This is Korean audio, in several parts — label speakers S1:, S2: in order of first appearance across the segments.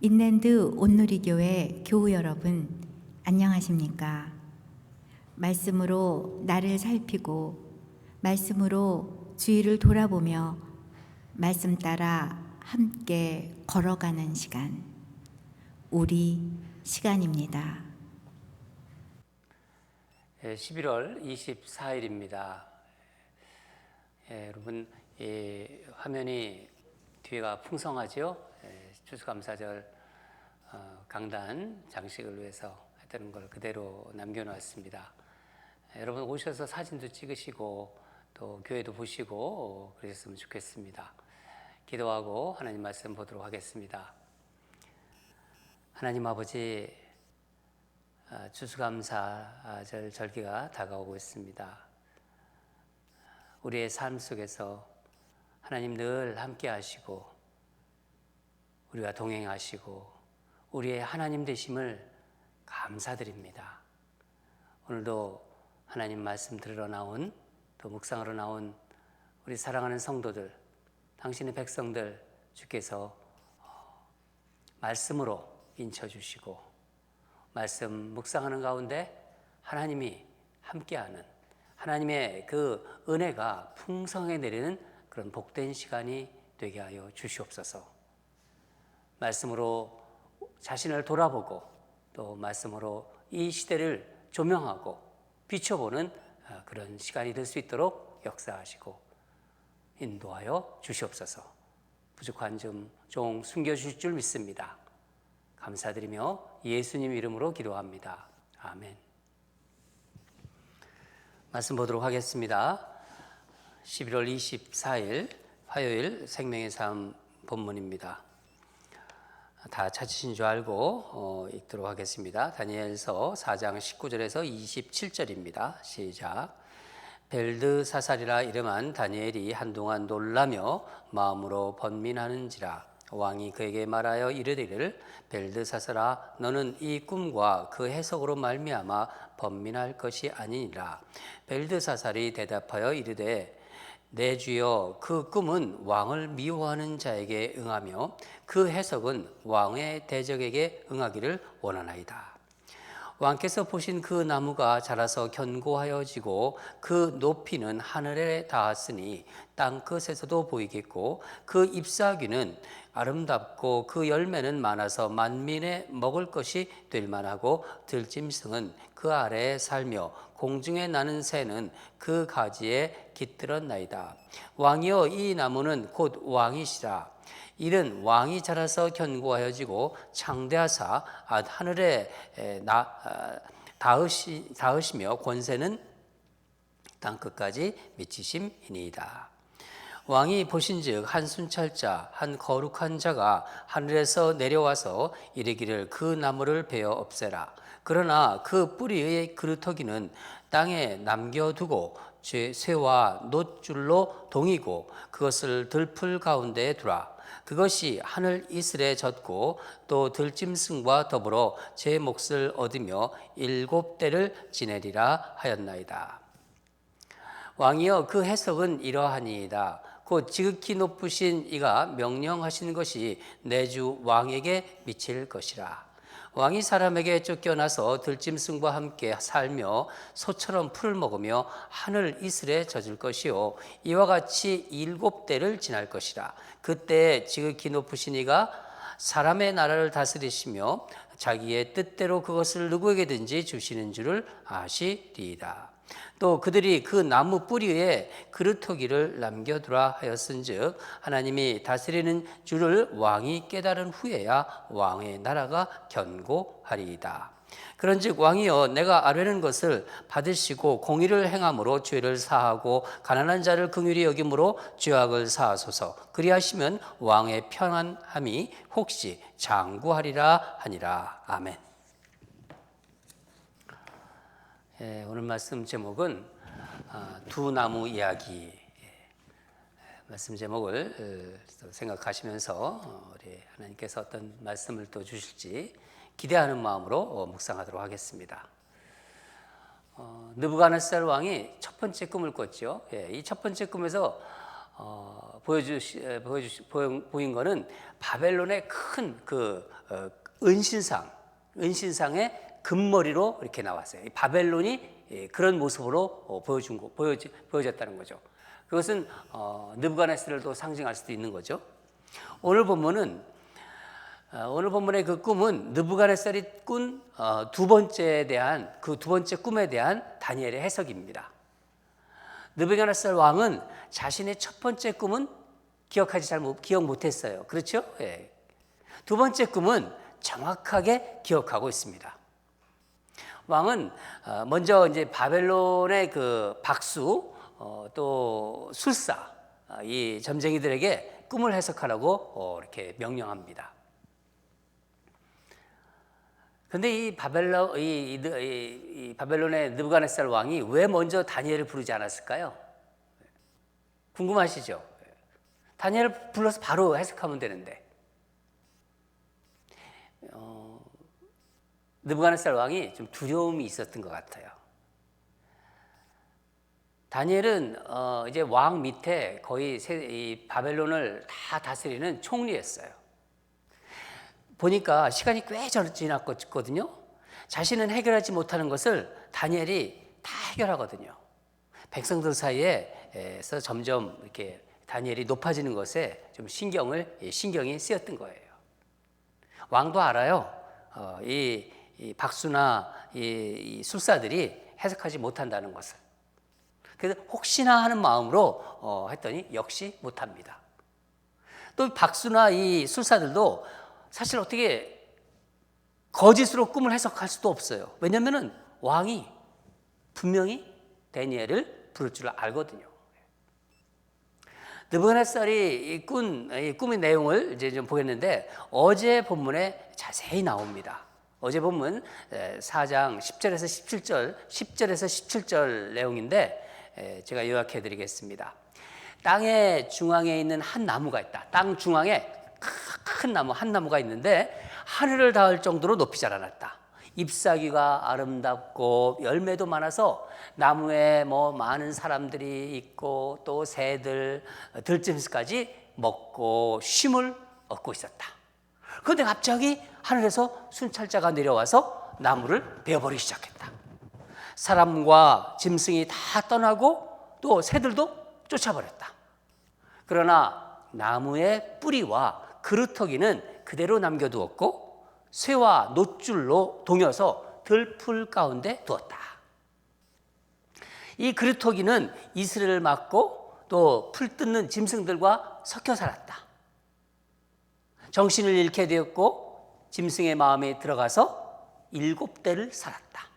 S1: 인랜드 온누리교회 교우 여러분, 안녕하십니까? 말씀으로 나를 살피고 말씀으로 주위를 돌아보며 말씀 따라 함께 걸어가는 시간, 우리 시간입니다.
S2: 11월 24일입니다. 여러분, 화면이 뒤에가 풍성하죠? 추수감사절 강단 장식을 위해서 했던 걸 그대로 남겨놨습니다. 여러분 오셔서 사진도 찍으시고 또 교회도 보시고 그러셨으면 좋겠습니다. 기도하고 하나님 말씀 보도록 하겠습니다. 하나님 아버지, 추수감사절 절기가 다가오고 있습니다. 우리의 삶 속에서 하나님 늘 함께 하시고 우리와 동행하시고 우리의 하나님 되심을 감사드립니다. 오늘도 하나님 말씀 들으러 나온, 또 묵상하러 나온 우리 사랑하는 성도들, 당신의 백성들 주께서 말씀으로 인쳐주시고 말씀 묵상하는 가운데 하나님이 함께하는 하나님의 그 은혜가 풍성하게 내리는 그런 복된 시간이 되게 하여 주시옵소서. 말씀으로 자신을 돌아보고 또 말씀으로 이 시대를 조명하고 비춰보는 그런 시간이 될 수 있도록 역사하시고 인도하여 주시옵소서. 부족한 종 숨겨주실 줄 믿습니다. 감사드리며 예수님 이름으로 기도합니다. 아멘. 말씀 보도록 하겠습니다. 11월 24일 화요일 생명의 삶 본문입니다. 다 찾으신 줄 알고 읽도록 하겠습니다. 다니엘서 4장 19절에서 27절입니다. 시작. 벨드사살이라 이름한 다니엘이 한동안 놀라며 마음으로 번민하는지라. 왕이 그에게 말하여 이르기를 벨드사살아, 너는 이 꿈과 그 해석으로 말미암아 번민할 것이 아니니라. 벨드사살이 대답하여 이르되 내 주여, 그 꿈은 왕을 미워하는 자에게 응하며 그 해석은 왕의 대적에게 응하기를 원하나이다. 왕께서 보신 그 나무가 자라서 견고하여지고 그 높이는 하늘에 닿았으니 땅끝에서도 보이겠고 그 잎사귀는 아름답고 그 열매는 많아서 만민의 먹을 것이 될 만하고 들짐승은 그 아래에 살며 공중에 나는 새는 그 가지에 깃들었나이다. 왕이여, 이 나무는 곧 왕이시라. 이는 왕이 자라서 견고하여지고 창대하사 하늘에 닿으시며 권세는 땅끝까지 미치심이니이다. 왕이 보신즉 한 순찰자, 한 거룩한 자가 하늘에서 내려와서 이르기를 그 나무를 베어 없애라. 그러나 그 뿌리의 그루터기는 땅에 남겨두고 쇠와 놋줄로 동이고 그것을 들풀 가운데에 두라. 그것이 하늘 이슬에 젖고 또 들짐승과 더불어 제 몫을 얻으며 7대를 지내리라 하였나이다. 왕이여, 그 해석은 이러하니이다. 곧 지극히 높으신 이가 명령하신 것이 내 주 왕에게 미칠 것이라. 왕이 사람에게 쫓겨나서 들짐승과 함께 살며 소처럼 풀을 먹으며 하늘 이슬에 젖을 것이요 이와 같이 7대를 지날 것이라. 그때 지극히 높으신 이가 사람의 나라를 다스리시며 자기의 뜻대로 그것을 누구에게든지 주시는 줄을 아시리이다. 또 그들이 그 나무 뿌리에 그루터기를 남겨두라 하였은즉 하나님이 다스리는 줄을 왕이 깨달은 후에야 왕의 나라가 견고하리이다. 그런즉 왕이여, 내가 아뢰는 것을 받으시고 공의를 행함으로 죄를 사하고 가난한 자를 긍휼히 여김으로 죄악을 사하소서. 그리하시면 왕의 평안함이 혹시 장구하리라 하니라. 아멘. 오늘 말씀 제목은 두 나무 이야기. 말씀 제목을 생각하시면서 우리 하나님께서 어떤 말씀을 또 주실지 기대하는 마음으로 묵상하도록 하겠습니다. 느부갓네살 왕이 첫 번째 꿈을 꿨죠. 이 첫 번째 꿈에서 보인 거는 바벨론의 큰 그 은신상의 금머리로 이렇게 나왔어요. 바벨론이 그런 모습으로 보여졌다는 거죠. 그것은 느부갓네살을 또 상징할 수도 있는 거죠. 오늘 본문의 그 꿈은 느부갓네살이 꾼 두 번째 꿈에 대한 다니엘의 해석입니다. 느부갓네살 왕은 자신의 첫 번째 꿈은 기억 못했어요. 그렇죠? 예. 두 번째 꿈은 정확하게 기억하고 있습니다. 왕은 먼저 이제 바벨론의 그 박수 또 술사 이 점쟁이들에게 꿈을 해석하라고 이렇게 명령합니다. 그런데 이 바벨론의 느부갓네살 왕이 왜 먼저 다니엘을 부르지 않았을까요? 궁금하시죠? 다니엘을 불러서 바로 해석하면 되는데 느부갓네살 왕이 좀 두려움이 있었던 것 같아요. 다니엘은 이제 왕 밑에 거의 이 바벨론을 다 다스리는 총리였어요. 보니까 시간이 꽤 지났거든요. 자신은 해결하지 못하는 것을 다니엘이 다 해결하거든요. 백성들 사이에서 점점 이렇게 다니엘이 높아지는 것에 좀 신경이 쓰였던 거예요. 왕도 알아요. 이 박수나 이 술사들이 해석하지 못한다는 것을. 그래서 혹시나 하는 마음으로 했더니 역시 못합니다. 또 박수나 이 술사들도 사실 어떻게 거짓으로 꿈을 해석할 수도 없어요. 왜냐하면 왕이 분명히 다니엘을 부를 줄 알거든요. 느부갓네살이 이 꿈의 내용을 이제 좀 보겠는데 어제 본문에 자세히 나옵니다. 어제 본문 4장 10절에서 17절 내용인데 제가 요약해 드리겠습니다. 땅의 중앙에 있는 한 나무가 있다. 땅 중앙에 큰 나무 한 나무가 있는데 하늘을 닿을 정도로 높이 자라났다. 잎사귀가 아름답고 열매도 많아서 나무에 많은 사람들이 있고 또 새들, 들짐승까지 먹고 쉼을 얻고 있었다. 그런데 갑자기 하늘에서 순찰자가 내려와서 나무를 베어버리기 시작했다. 사람과 짐승이 다 떠나고 또 새들도 쫓아버렸다. 그러나 나무의 뿌리와 그루터기는 그대로 남겨두었고 쇠와 놋줄로 동여서 들풀 가운데 두었다. 이 그루터기는 이슬을 맞고 또 풀 뜯는 짐승들과 섞여 살았다. 정신을 잃게 되었고 짐승의 마음에 들어가서 7대를 살았다.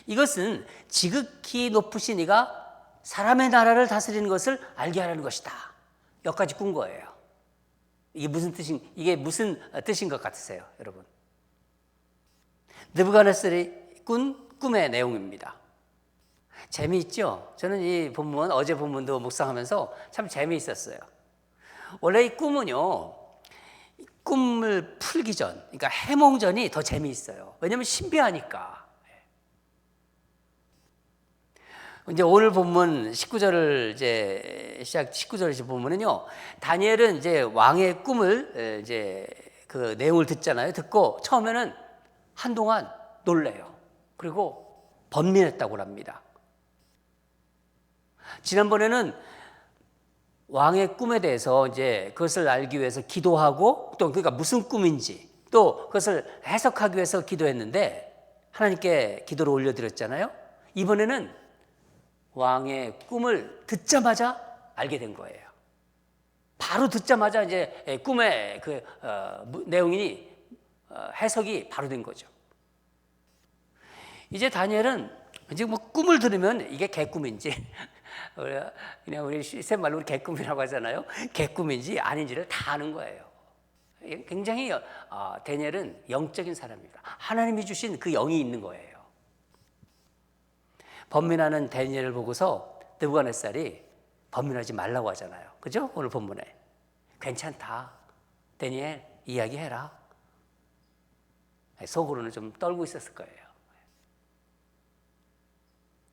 S2: 이것은 지극히 높으신 이가 사람의 나라를 다스리는 것을 알게 하라는 것이다. 여기까지 꾼 거예요. 이게 무슨 뜻인 것 같으세요, 여러분? 느부갓네살이 꾼 꿈의 내용입니다. 재미있죠? 저는 이 본문, 어제 본문도 묵상하면서 참 재미있었어요. 원래 이 꿈은요, 꿈을 풀기 전, 그러니까 해몽 전이 더 재미있어요. 왜냐하면 신비하니까. 이제 오늘 본문 19절을 이제 19절을 보면은요, 다니엘은 이제 왕의 꿈을 이제 그 내용을 듣잖아요. 듣고 처음에는 한동안 놀래요. 그리고 번민했다고 합니다. 지난번에는 왕의 꿈에 대해서 이제 그것을 알기 위해서 기도하고 또 그러니까 무슨 꿈인지 또 그것을 해석하기 위해서 기도했는데 하나님께 기도를 올려드렸잖아요. 이번에는 왕의 꿈을 듣자마자 알게 된 거예요. 바로 듣자마자 이제 꿈의 그 내용이 해석이 바로 된 거죠. 이제 다니엘은 이제 꿈을 들으면 이게 개꿈인지 그냥 우리 셋말로 개꿈이라고 하잖아요. 개꿈인지 아닌지를 다 아는 거예요. 굉장히 다니엘은 영적인 사람입니다. 하나님이 주신 그 영이 있는 거예요. 번민하는 다니엘을 보고서 느부갓네살이 번민하지 말라고 하잖아요. 그죠? 오늘 본문에. 괜찮다. 다니엘 이야기해라. 속으로는 좀 떨고 있었을 거예요.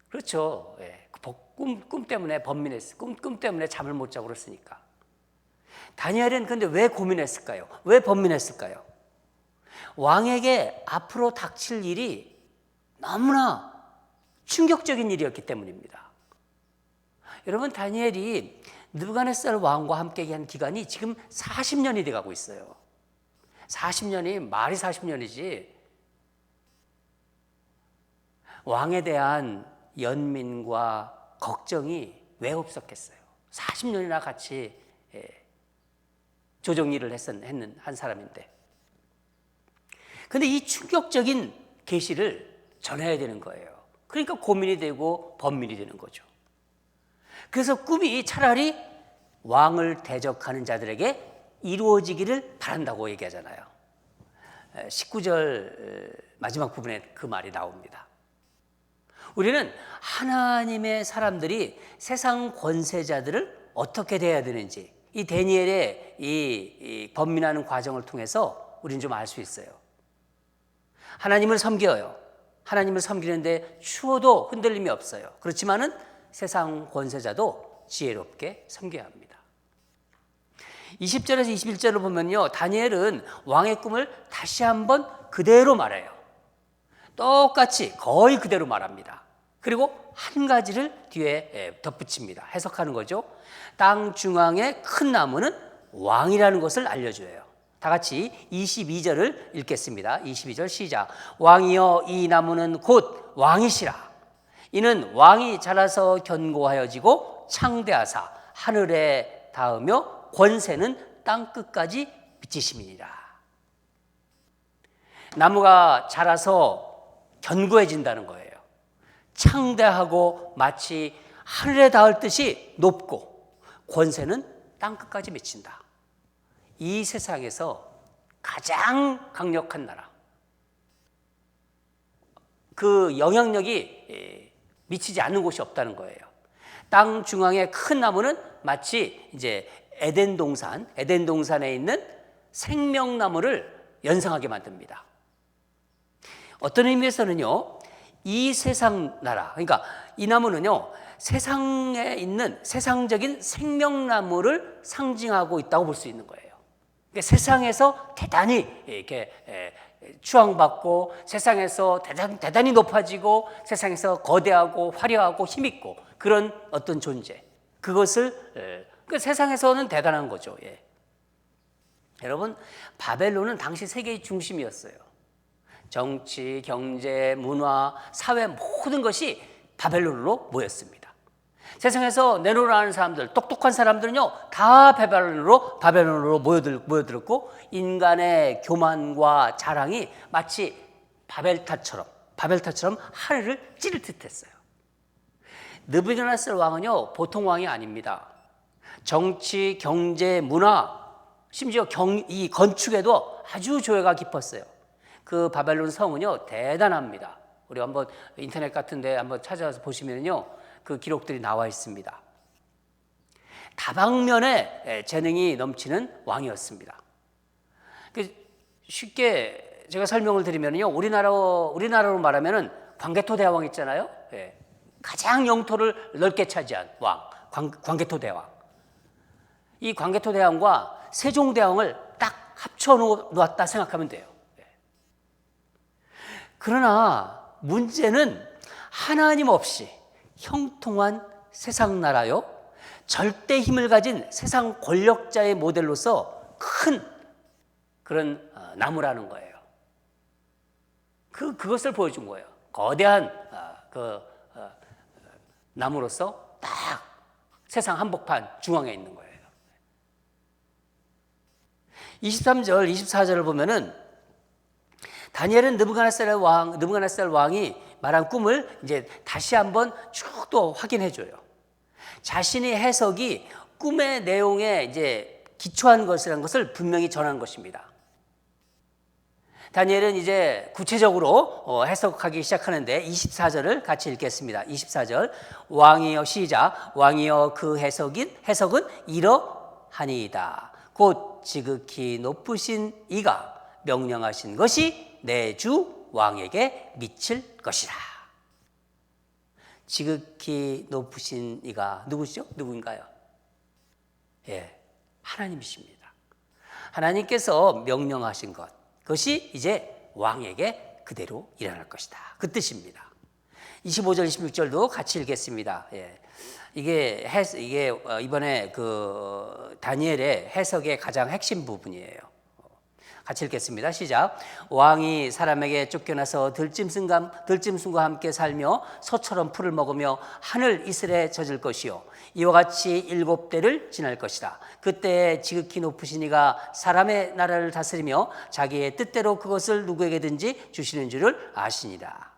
S2: 그렇죠. 꿈 때문에 번민했어요. 꿈 때문에 잠을 못 자고 그랬으니까. 다니엘은 근데 왜 고민했을까요? 왜 번민했을까요? 왕에게 앞으로 닥칠 일이 너무나 충격적인 일이었기 때문입니다. 여러분, 다니엘이 느부갓네살 왕과 함께 한 기간이 지금 40년이 돼가고 있어요. 40년이 말이 40년이지. 왕에 대한 연민과 걱정이 왜 없었겠어요? 40년이나 같이 조정 일을 했는 한 사람인데. 근데 이 충격적인 계시를 전해야 되는 거예요. 그러니까 고민이 되고 번민이 되는 거죠. 그래서 꿈이 차라리 왕을 대적하는 자들에게 이루어지기를 바란다고 얘기하잖아요. 19절 마지막 부분에 그 말이 나옵니다. 우리는 하나님의 사람들이 세상 권세자들을 어떻게 대해야 되는지, 이 다니엘의 이 번민하는 과정을 통해서 우리는 좀 알 수 있어요. 하나님을 섬겨요. 하나님을 섬기는데 추워도 흔들림이 없어요. 그렇지만은 세상 권세자도 지혜롭게 섬겨야 합니다. 20절에서 21절을 보면요, 다니엘은 왕의 꿈을 다시 한번 그대로 말해요. 똑같이 거의 그대로 말합니다. 그리고 한 가지를 뒤에 덧붙입니다. 해석하는 거죠. 땅 중앙의 큰 나무는 왕이라는 것을 알려줘요. 다 같이 22절을 읽겠습니다. 22절 시작. 왕이여, 이 나무는 곧 왕이시라. 이는 왕이 자라서 견고하여지고 창대하사 하늘에 닿으며 권세는 땅 끝까지 미치심이니라. 나무가 자라서 견고해진다는 거예요. 창대하고 마치 하늘에 닿을 듯이 높고 권세는 땅 끝까지 미친다. 이 세상에서 가장 강력한 나라, 그 영향력이 미치지 않는 곳이 없다는 거예요. 땅 중앙의 큰 나무는 마치 이제 에덴 동산에 있는 생명나무를 연상하게 만듭니다. 어떤 의미에서는요, 이 세상 나라, 그러니까 이 나무는요, 세상에 있는 세상적인 생명나무를 상징하고 있다고 볼 수 있는 거예요. 그러니까 세상에서 대단히 이렇게 추앙받고, 세상에서 대단히 높아지고, 세상에서 거대하고 화려하고 힘있고 그런 어떤 존재, 그것을 그 세상에서는 대단한 거죠. 예. 여러분, 바벨론은 당시 세계의 중심이었어요. 정치, 경제, 문화, 사회 모든 것이 바벨론으로 모였습니다. 세상에서 내노라는 사람들, 똑똑한 사람들은요, 다 바벨론으로 모여들었고, 인간의 교만과 자랑이 마치 바벨탑처럼 하늘을 찌를 듯했어요. 느부갓네살 왕은요, 보통 왕이 아닙니다. 정치, 경제, 문화, 심지어 이 건축에도 아주 조예가 깊었어요. 그 바벨론 성은요, 대단합니다. 우리 한번 인터넷 같은데 한번 찾아서 보시면요, 그 기록들이 나와 있습니다. 다방면에 재능이 넘치는 왕이었습니다. 쉽게 제가 설명을 드리면요, 우리나라로 말하면은 광개토 대왕 있잖아요. 가장 영토를 넓게 차지한 왕, 광개토 대왕. 이 광개토 대왕과 세종대왕을 딱 합쳐 놓았다 생각하면 돼요. 그러나 문제는 하나님 없이 형통한 세상 나라요, 절대 힘을 가진 세상 권력자의 모델로서 큰 그런 나무라는 거예요. 그것을 보여준 거예요. 거대한 나무로서 딱 세상 한복판 중앙에 있는 거예요. 23절, 24절을 보면은 다니엘은 느부갓네살 왕이 말한 꿈을 이제 다시 한번 쭉 또 확인해 줘요. 자신의 해석이 꿈의 내용에 이제 기초한 것이라는 것을 분명히 전한 것입니다. 다니엘은 이제 구체적으로 해석하기 시작하는데 24절을 같이 읽겠습니다. 24절, 왕이여, 시작. 왕이여, 그 해석은 이러하니이다. 곧 지극히 높으신 이가 명령하신 것이 내 주 왕에게 미칠 것이라. 지극히 높으신 이가 누구시죠? 누구인가요? 예, 하나님이십니다. 하나님께서 명령하신 것, 그것이 이제 왕에게 그대로 일어날 것이다. 그 뜻입니다. 25절, 26절도 같이 읽겠습니다. 예. 이게 이번에 그 다니엘의 해석의 가장 핵심 부분이에요. 같이 읽겠습니다. 시작. 왕이 사람에게 쫓겨나서 들짐승과 함께 살며 소처럼 풀을 먹으며 하늘 이슬에 젖을 것이요 이와 같이 7대를 지날 것이다. 그때 지극히 높으신 이가 사람의 나라를 다스리며 자기의 뜻대로 그것을 누구에게든지 주시는 줄을 아시리이다.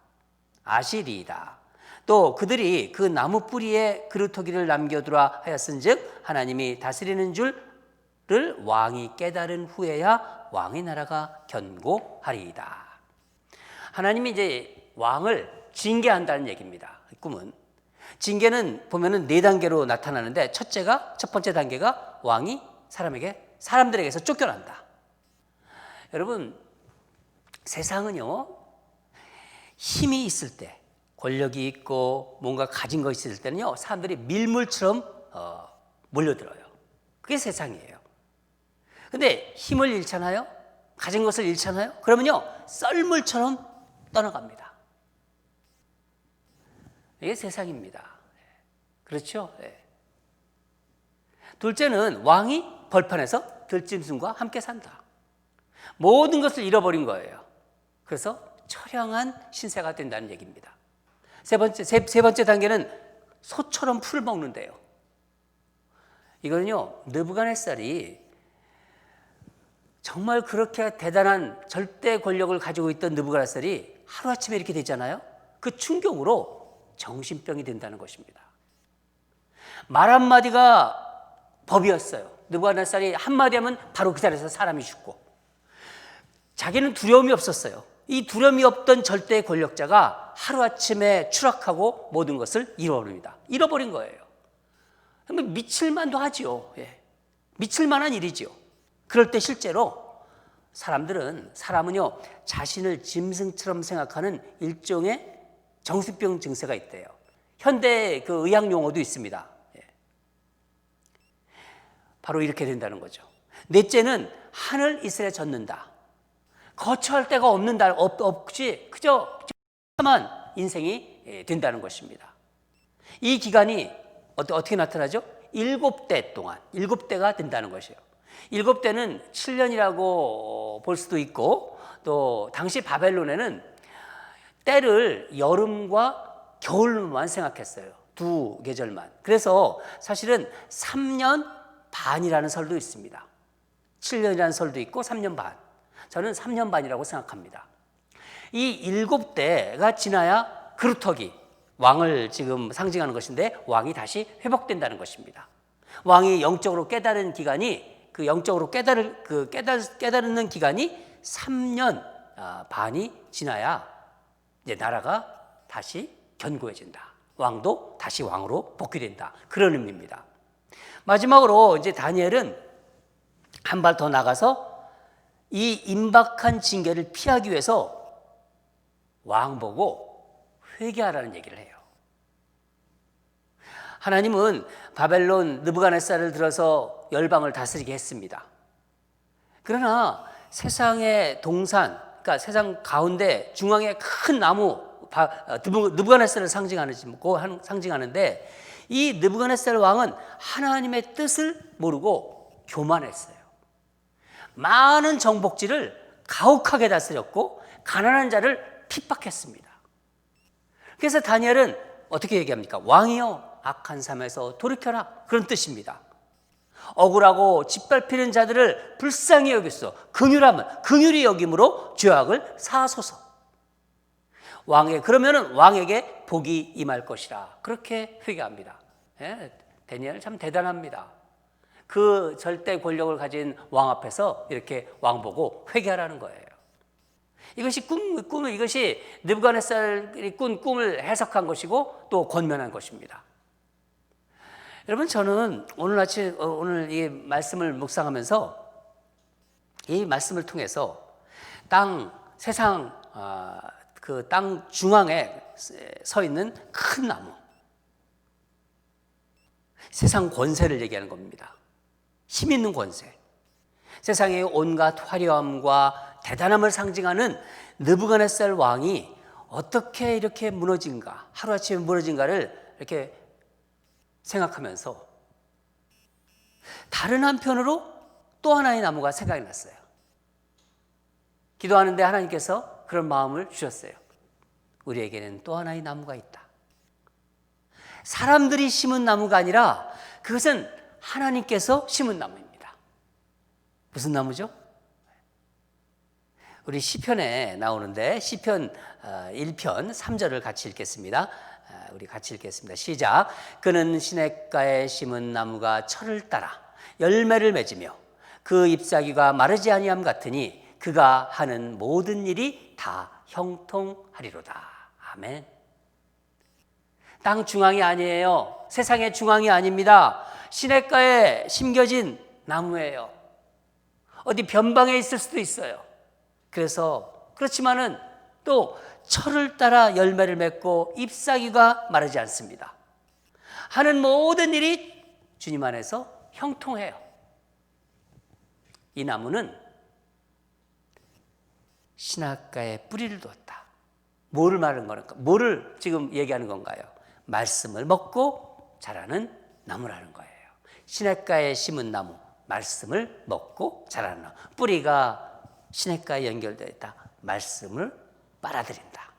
S2: 또 그들이 그 나무 뿌리에 그루터기를 남겨두라 하였은즉 하나님이 다스리는 줄을 왕이 깨달은 후에야 왕의 나라가 견고하리이다. 하나님이 이제 왕을 징계한다는 얘기입니다. 꿈은 징계는 보면은 4단계로 나타나는데 첫 번째 단계가 왕이 사람들에게서 쫓겨난다. 여러분, 세상은요, 힘이 있을 때, 권력이 있고 뭔가 가진 거 있을 때는요, 사람들이 밀물처럼 몰려들어요. 그게 세상이에요. 근데 힘을 잃잖아요? 가진 것을 잃잖아요? 그러면요, 썰물처럼 떠나갑니다. 이게 세상입니다. 그렇죠? 네. 둘째는 왕이 벌판에서 들짐승과 함께 산다. 모든 것을 잃어버린 거예요. 그래서 처량한 신세가 된다는 얘기입니다. 세 번째 단계는 소처럼 풀을 먹는데요. 이거는요, 느부갓네살이 정말 그렇게 대단한 절대 권력을 가지고 있던 느부갓네살이 하루아침에 이렇게 되잖아요. 그 충격으로 정신병이 된다는 것입니다. 말 한마디가 법이었어요. 느부갓네살이 한마디 하면 바로 그 자리에서 사람이 죽고, 자기는 두려움이 없었어요. 이 두려움이 없던 절대 권력자가 하루아침에 추락하고 모든 것을 잃어버린 거예요. 미칠만도 하지요. 예. 미칠만한 일이지요. 그럴 때 실제로 사람은요, 자신을 짐승처럼 생각하는 일종의 정신병 증세가 있대요. 현대 그 의학 용어도 있습니다. 예. 바로 이렇게 된다는 거죠. 넷째는 하늘 이슬에 젖는다. 거처할 데가 없이 그저 만 인생이 된다는 것입니다. 이 기간이 어떻게 나타나죠? 7대 동안, 7대가 된다는 것이에요. 7대는 7년이라고 볼 수도 있고, 또 당시 바벨론에는 때를 여름과 겨울만 생각했어요. 2계절만. 그래서 사실은 3년 반이라는 설도 있습니다. 7년이라는 설도 있고 3년 반. 저는 3년 반이라고 생각합니다. 이 7대가 지나야 그루터기, 왕을 지금 상징하는 것인데 왕이 다시 회복된다는 것입니다. 왕이 영적으로 깨달은 기간이, 그 영적으로 깨달는 기간이 3년 반이 지나야 이제 나라가 다시 견고해진다. 왕도 다시 왕으로 복귀된다. 그런 의미입니다. 마지막으로 이제 다니엘은 한 발 더 나가서 이 임박한 징계를 피하기 위해서 왕 보고 회개하라는 얘기를 해요. 하나님은 바벨론 느부갓네살을 들어서 열방을 다스리게 했습니다. 그러나 세상의 동산, 그러니까 세상 가운데 중앙에 큰 나무, 느부갓네살을 상징하는데 이 느부갓네살 왕은 하나님의 뜻을 모르고 교만했어요. 많은 정복지를 가혹하게 다스렸고 가난한 자를 핍박했습니다. 그래서 다니엘은 어떻게 얘기합니까? 왕이여 악한 삶에서 돌이켜라, 그런 뜻입니다. 억울하고 짓밟히는 자들을 불쌍히 여겼어. 긍휼히 여김으로 죄악을 사하소서. 그러면은 왕에게 복이 임할 것이라, 그렇게 회개합니다. 예, 다니엘 참 대단합니다. 그 절대 권력을 가진 왕 앞에서 이렇게 왕 보고 회개하라는 거예요. 이것이 이것이 느부갓네살이 꾼 꿈을 해석한 것이고 또 권면한 것입니다. 여러분, 저는 오늘 이 말씀을 묵상하면서 이 말씀을 통해서 세상 그 땅 중앙에 서 있는 큰 나무, 세상 권세를 얘기하는 겁니다. 힘 있는 권세, 세상의 온갖 화려함과 대단함을 상징하는 느부갓네살 왕이 어떻게 이렇게 무너진가, 하루아침에 무너진가를 이렇게 생각하면서 다른 한편으로 또 하나의 나무가 생각이 났어요. 기도하는데 하나님께서 그런 마음을 주셨어요. 우리에게는 또 하나의 나무가 있다. 사람들이 심은 나무가 아니라 그것은 하나님께서 심은 나무입니다. 무슨 나무죠? 우리 시편에 나오는데 시편 1편 3절을 같이 읽겠습니다. 우리 같이 읽겠습니다. 시작. 그는 시냇가에 심은 나무가 철을 따라 열매를 맺으며 그 잎사귀가 마르지 아니함 같으니 그가 하는 모든 일이 다 형통하리로다. 아멘. 땅 중앙이 아니에요. 세상의 중앙이 아닙니다. 시냇가에 심겨진 나무예요. 어디 변방에 있을 수도 있어요. 그렇지만은 또 철을 따라 열매를 맺고 잎사귀가 마르지 않습니다. 하는 모든 일이 주님 안에서 형통해요. 이 나무는 시냇가에 뿌리를 두었다. 뭐를 말하는 거니까? 뭐를 지금 얘기하는 건가요? 말씀을 먹고 자라는 나무라는 거예요. 시냇가에 심은 나무, 말씀을 먹고 자라는 나무. 뿌리가 시냇가에 연결되어 있다. 말씀을 빨아들인다.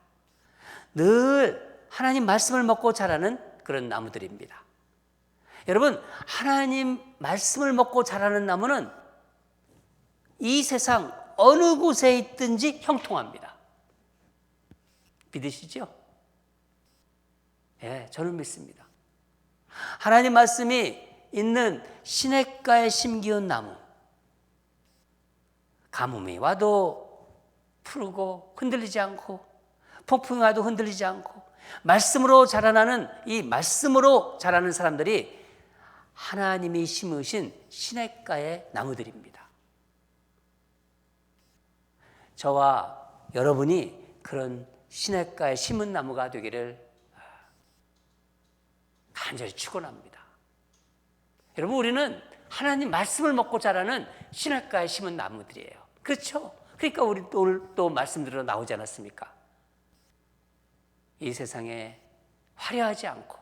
S2: 늘 하나님 말씀을 먹고 자라는 그런 나무들입니다. 여러분, 하나님 말씀을 먹고 자라는 나무는 이 세상 어느 곳에 있든지 형통합니다. 믿으시죠? 예, 저는 믿습니다. 하나님 말씀이 있는 시냇가에 심기운 나무, 가뭄이 와도 푸르고 흔들리지 않고 폭풍이 와도 흔들리지 않고 말씀으로 자라나는 이 말씀으로 자라는 사람들이 하나님이 심으신 시냇가의 나무들입니다. 저와 여러분이 그런 시냇가에 심은 나무가 되기를 간절히 축원합니다. 여러분, 우리는 하나님 말씀을 먹고 자라는 시냇가에 심은 나무들이에요. 그렇죠? 그러니까 우리 오늘 또 말씀들로 나오지 않았습니까? 이 세상에 화려하지 않고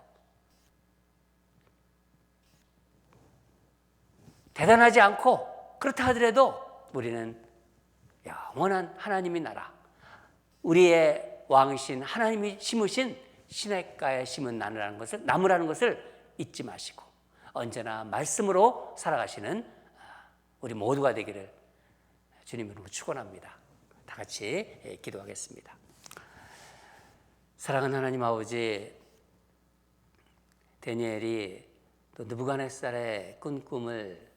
S2: 대단하지 않고 그렇다 하더라도 우리는 영원한 하나님의 나라, 우리의 왕이신 하나님이 심으신 시냇가에 심은 나무라는 것을 잊지 마시고 언제나 말씀으로 살아가시는 우리 모두가 되기를 주님으로 축원합니다. 다 같이 기도하겠습니다. 사랑하는 하나님 아버지, 다니엘이 또 느부갓네살의 꾼 꿈을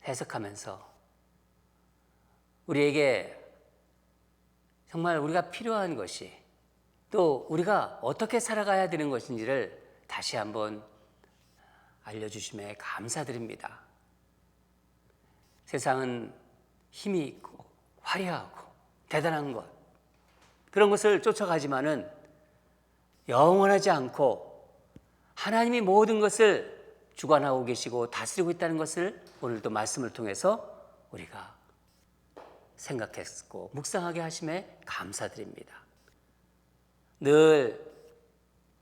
S2: 해석하면서 우리에게 정말 우리가 필요한 것이 또 우리가 어떻게 살아가야 되는 것인지를 다시 한번 알려주심에 감사드립니다. 세상은 힘이 있고 화려하고 대단한 것, 그런 것을 쫓아가지만은 영원하지 않고 하나님이 모든 것을 주관하고 계시고 다스리고 있다는 것을 오늘도 말씀을 통해서 우리가 생각했고 묵상하게 하심에 감사드립니다. 늘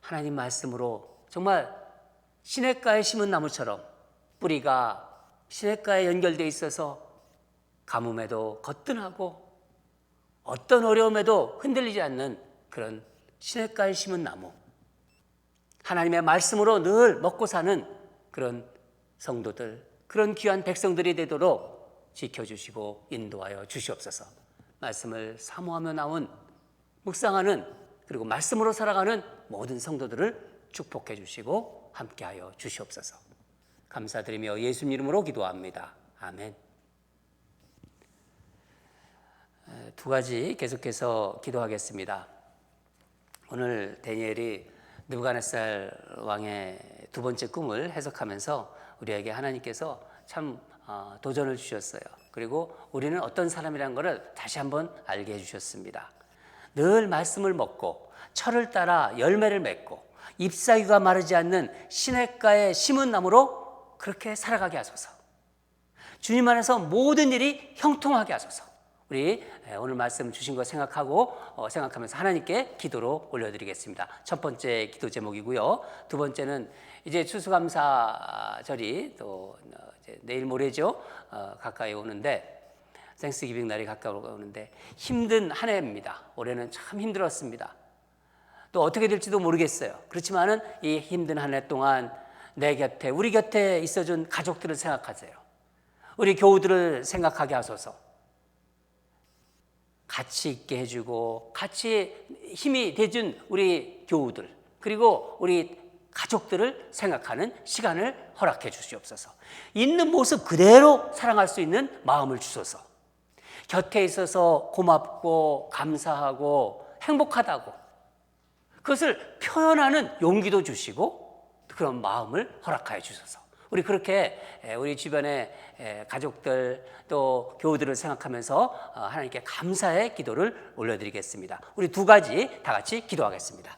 S2: 하나님 말씀으로 정말 시냇가에 심은 나무처럼 뿌리가 시냇가에 연결되어 있어서 가뭄에도 거뜬하고 어떤 어려움에도 흔들리지 않는 그런 시냇가에 심은 나무, 하나님의 말씀으로 늘 먹고 사는 그런 성도들, 그런 귀한 백성들이 되도록 지켜주시고 인도하여 주시옵소서. 말씀을 사모하며 나온 묵상하는 그리고 말씀으로 살아가는 모든 성도들을 축복해 주시고 함께하여 주시옵소서. 감사드리며 예수님 이름으로 기도합니다. 아멘. 두 가지 계속해서 기도하겠습니다. 오늘 다니엘이 느부갓네살 왕의 두 번째 꿈을 해석하면서 우리에게 하나님께서 참 도전을 주셨어요. 그리고 우리는 어떤 사람이라는 것을 다시 한번 알게 해주셨습니다. 늘 말씀을 먹고 철을 따라 열매를 맺고 잎사귀가 마르지 않는 시냇가에 심은 나무로 그렇게 살아가게 하소서. 주님 안에서 모든 일이 형통하게 하소서. 우리 오늘 말씀 주신 거 생각하면서 하나님께 기도로 올려드리겠습니다. 첫 번째 기도 제목이고요. 두 번째는 이제 추수감사절이 또 이제 내일 모레죠. 가까이 오는데 땡스기빙 날이 가까이 오는데 힘든 한 해입니다. 올해는 참 힘들었습니다. 또 어떻게 될지도 모르겠어요. 그렇지만은 이 힘든 한 해 동안 내 곁에, 우리 곁에 있어준 가족들을 생각하세요. 우리 교우들을 생각하게 하소서. 같이 있게 해주고 같이 힘이 돼준 우리 교우들, 그리고 우리 가족들을 생각하는 시간을 허락해 주시옵소서. 있는 모습 그대로 사랑할 수 있는 마음을 주소서. 곁에 있어서 고맙고 감사하고 행복하다고 그것을 표현하는 용기도 주시고 그런 마음을 허락하여 주소서. 우리 그렇게 우리 주변의 가족들 또 교우들을 생각하면서 하나님께 감사의 기도를 올려드리겠습니다. 우리 두 가지 다 같이 기도하겠습니다.